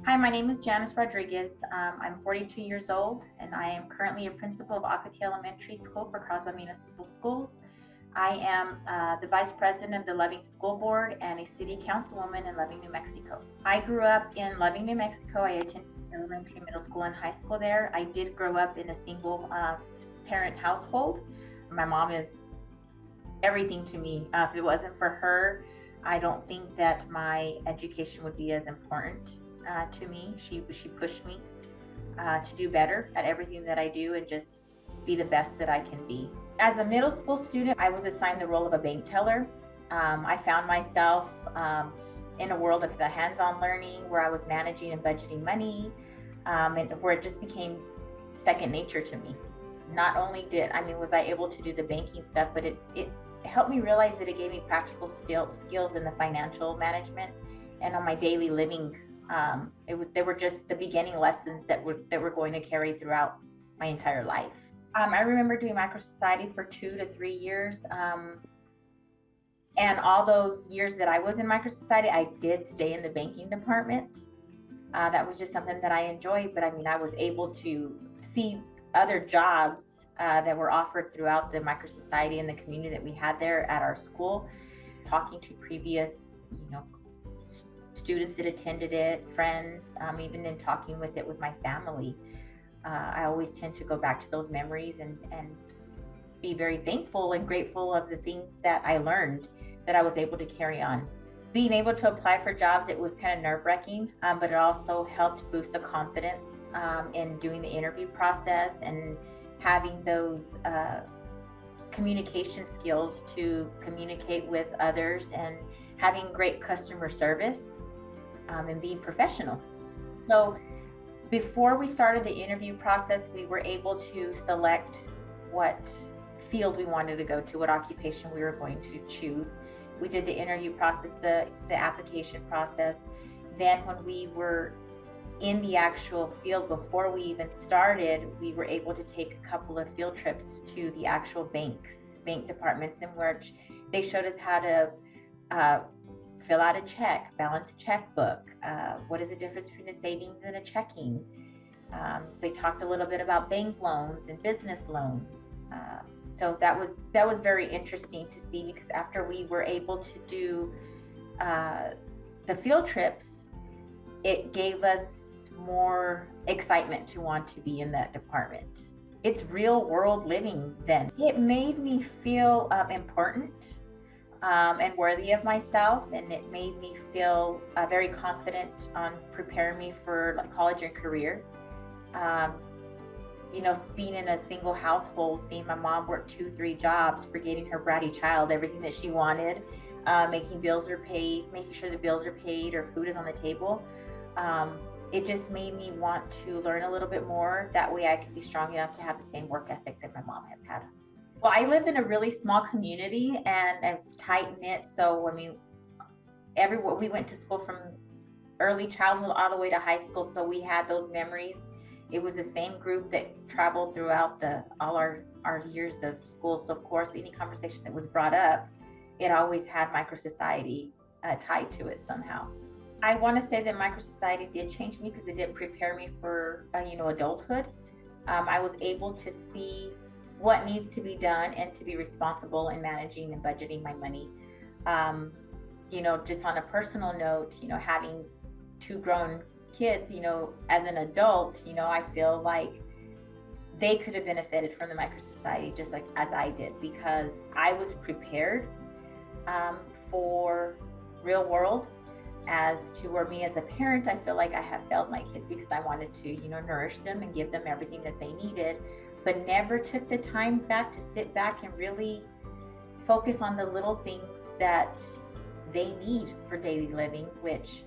Hi, my name is Janice Rodriguez. I'm 42 years old and I am currently a principal of Ocotillo Elementary School for Carlsbad Municipal Schools. I am the vice president of the Loving School Board and a city councilwoman in Loving, New Mexico. I grew up in Loving, New Mexico. I attended elementary, middle school, and high school there. I did grow up in a single parent household. My mom is everything to me. If it wasn't for her, I don't think that my education would be as important to me. She pushed me to do better at everything that I do and just be the best that I can be. As a middle school student, I was assigned the role of a bank teller. I found myself in a world of the hands-on learning where I was managing and budgeting money, and where it just became second nature to me. Not only was I able to do the banking stuff, but it helped me realize that it gave me practical skills in the financial management and on my daily living. They were just the beginning lessons that were going to carry throughout my entire life. I remember doing MicroSociety for 2 to 3 years. And all those years that I was in MicroSociety, I did stay in the banking department. That was just something that I enjoyed, but I was able to see other jobs that were offered throughout the MicroSociety and the community that we had there at our school, talking to previous, students that attended it, friends, even in talking with it with my family. I always tend to go back to those memories and be very thankful and grateful of the things that I learned that I was able to carry on. Being able to apply for jobs, it was kind of nerve-wracking, but it also helped boost the confidence in doing the interview process and having those communication skills to communicate with others and having great customer service and being professional. So before we started the interview process, we were able to select what field we wanted to go to, what occupation we were going to choose. We did the interview process, the application process. Then when we were in the actual field, before we even started, we were able to take a couple of field trips to the actual bank departments, in which they showed us how to fill out a check, balance a checkbook, what is the difference between a savings and a checking. They talked a little bit about bank loans and business loans. So that was very interesting to see, because after we were able to do the field trips, it gave us more excitement to want to be in that department. It's real world living then. It made me feel important and worthy of myself, and it made me feel very confident on preparing me for college and career. Being in a single household, seeing my mom work 2-3 jobs, forgetting her bratty child, everything that she wanted, making sure the bills are paid or food is on the table. It just made me want to learn a little bit more. That way I could be strong enough to have the same work ethic that my mom has had. Well, I live in a really small community and it's tight knit. So we went to school from early childhood all the way to high school. So we had those memories. It was the same group that traveled throughout all our years of school. So of course, any conversation that was brought up, it always had MicroSociety tied to it somehow. I want to say that MicroSociety did change me because it did prepare me for adulthood. I was able to see what needs to be done and to be responsible in managing and budgeting my money. Just on a personal note, having 2 grown kids, as an adult, I feel like they could have benefited from the MicroSociety just like as I did, because I was prepared for real world. As to where me as a parent, I feel like I have failed my kids because I wanted to, nourish them and give them everything that they needed, but never took the time back to sit back and really focus on the little things that they need for daily living, which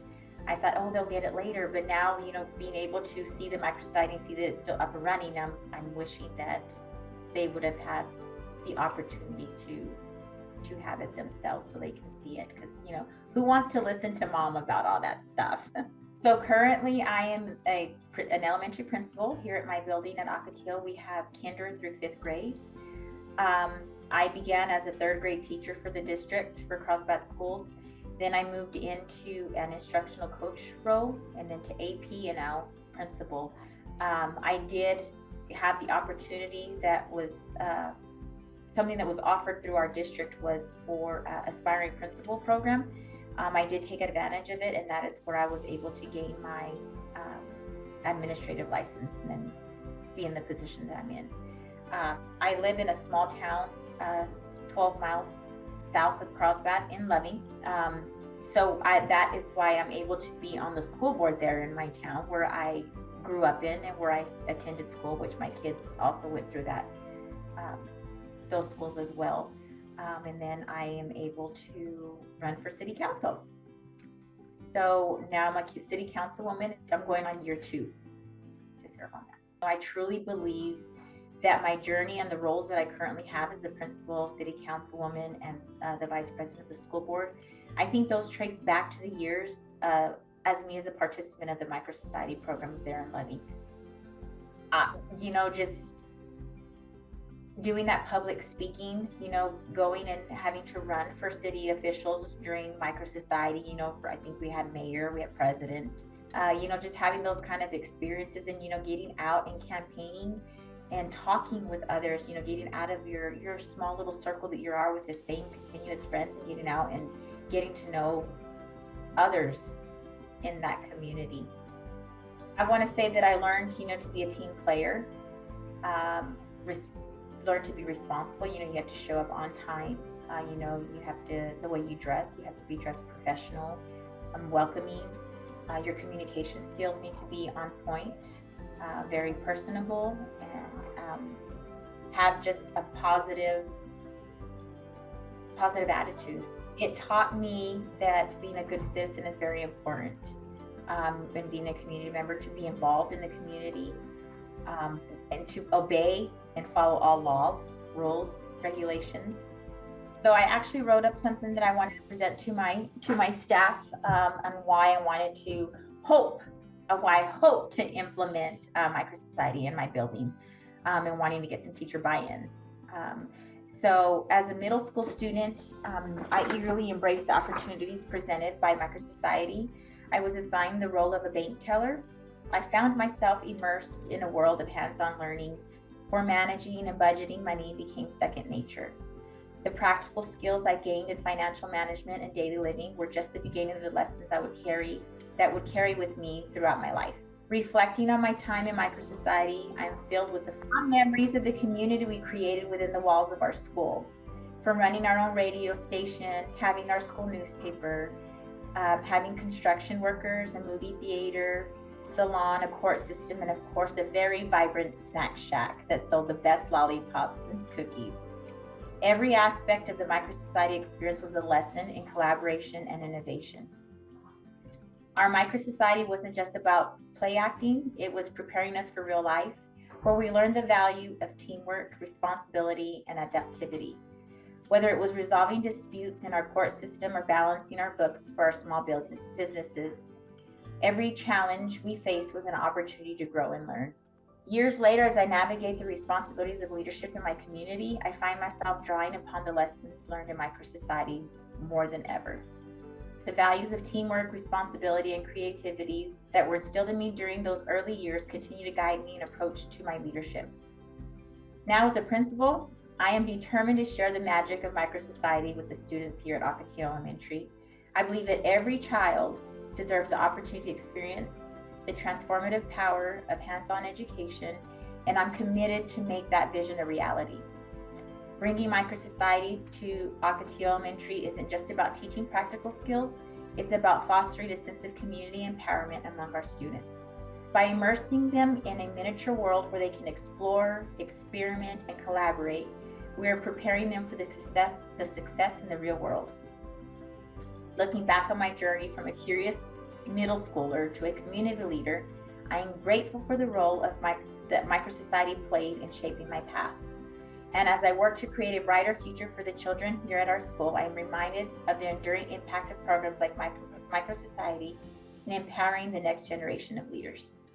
I thought, oh, they'll get it later. But now, being able to see the MicroSociety and see that it's still up and running, I'm wishing that they would have had the opportunity to have it themselves so they can see it, because who wants to listen to mom about all that stuff? So currently I am an elementary principal here at my building at Ocotillo. We have kinder through 5th grade. I began as a 3rd grade teacher for the district for Carlsbad schools, Then I moved into an instructional coach role, and then to AP, and now principal. I did have the opportunity that was something that was offered through our district was for aspiring principal program. I did take advantage of it, and that is where I was able to gain my administrative license and then be in the position that I'm in. I live in a small town, 12 miles south of Carlsbad in Loving. So that is why I'm able to be on the school board there in my town where I grew up in and where I attended school, which my kids also went through those schools as well. And then I am able to run for city council. So now I'm a city councilwoman. I'm going on year 2 to serve on that. I truly believe that my journey and the roles that I currently have as the principal, city councilwoman, and the vice president of the school board, I think those trace back to the years as me as a participant of the MicroSociety program there in Loving. Just doing that public speaking, going and having to run for city officials during MicroSociety, I think we had mayor, we had president, just having those kind of experiences and, getting out and campaigning and talking with others, getting out of your small little circle that you are with the same continuous friends and getting out and getting to know others in that community. I want to say that I learned, to be a team player, learn to be responsible. You have to show up on time. You have to, the way you dress, you have to be dressed professional, welcoming. Your communication skills need to be on point, very personable, and have just a positive attitude. It taught me that being a good citizen is very important, and being a community member, to be involved in the community, and to obey and follow all laws, rules, regulations. So I actually wrote up something that I wanted to present to my staff on why I wanted to why I hope to implement MicroSociety in my building, and wanting to get some teacher buy-in. So as a middle school student, I eagerly embraced the opportunities presented by MicroSociety. I was assigned the role of a bank teller. I found myself immersed in a world of hands-on learning where managing and budgeting money became second nature. The practical skills I gained in financial management and daily living were just the beginning of the lessons that would carry with me throughout my life. Reflecting on my time in MicroSociety, I'm filled with the fond memories of the community we created within the walls of our school. From running our own radio station, having our school newspaper, having construction workers, a movie theater, salon, a court system, and of course a very vibrant snack shack that sold the best lollipops and cookies. Every aspect of the MicroSociety experience was a lesson in collaboration and innovation. Our MicroSociety wasn't just about play acting, it was preparing us for real life, where we learned the value of teamwork, responsibility, and adaptivity. Whether it was resolving disputes in our court system or balancing our books for our small businesses, every challenge we faced was an opportunity to grow and learn. Years later, as I navigate the responsibilities of leadership in my community, I find myself drawing upon the lessons learned in MicroSociety more than ever. The values of teamwork, responsibility, and creativity that were instilled in me during those early years continue to guide me in approach to my leadership. Now, as a principal, I am determined to share the magic of MicroSociety with the students here at Ocotillo Elementary. I believe that every child deserves the opportunity to experience the transformative power of hands-on education, and I'm committed to make that vision a reality. Bringing MicroSociety to Ocotillo Elementary isn't just about teaching practical skills, it's about fostering a sense of community empowerment among our students. By immersing them in a miniature world where they can explore, experiment, and collaborate, we are preparing them for the success in the real world. Looking back on my journey from a curious middle schooler to a community leader, I am grateful for the role that MicroSociety played in shaping my path. And as I work to create a brighter future for the children here at our school, I am reminded of the enduring impact of programs like MicroSociety in empowering the next generation of leaders.